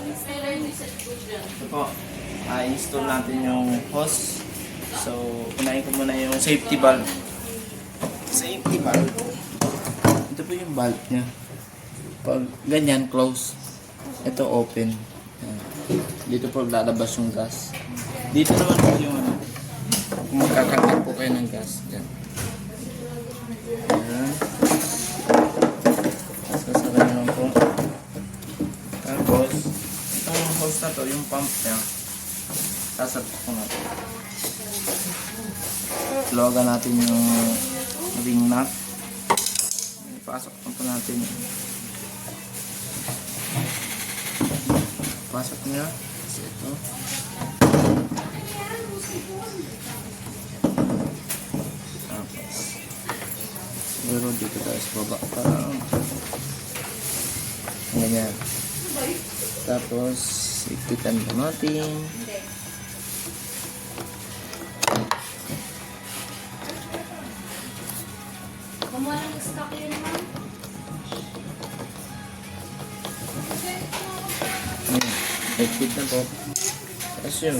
Ito po, install natin yung hose. So, unahin ko muna yung safety valve. Safety valve. Ito po yung valve niya. Pag ganyan, close. Ito open. Dito po lalabas yung gas. Dito naman po yung ano. Kung magkakagat po kayo ng gas. Diyan. Ayan. Tapos kasara nyo lang po. Tapos, itong hose na to, yung pump niya. Sasabit ko natin. Logan natin yung ring nut. Ipasok po natin. Pasok niya. Kasi ito. Tapos. Siguro dito tayo sa baba. Parang. Ganyan. Tapos. Ikitan po natin. Kumuha ng stock yun naman. Ikit na po. Tapos yun.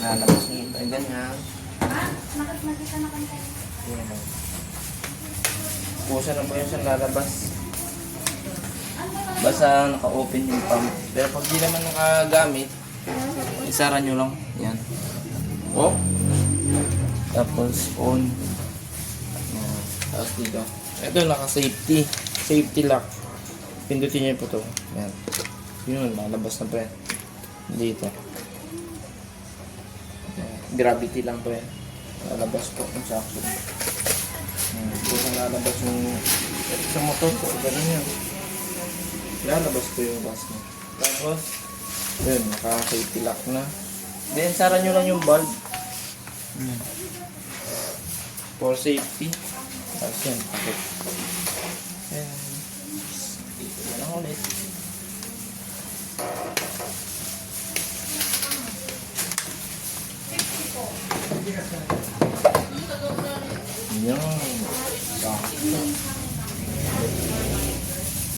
Lalabas niyo ito. Ganyan. Nakita na kanta. Pusa na po yung siyang lalabas. Basta naka-open yung pump. Pero pag di naman nakagamit, isara nyo lang. Yan. Off. Tapos on. Yan. Tapos dito. Ito naka-safety. Safety lock. Pindutin nyo po ito. Yan. Yun, lalabas na po yan. Dito. Gravity lang po yan. Lalabas po yung sakso. Kung lalabas yung sa motor po, ganun yan. Lalabas po yung gas niya. Tapos, yun, naka-safety lock na. Then, sara nyo lang yung bulb. For safety. Tapos yan, pakit. Yan. Dito na lang ulit. Yan.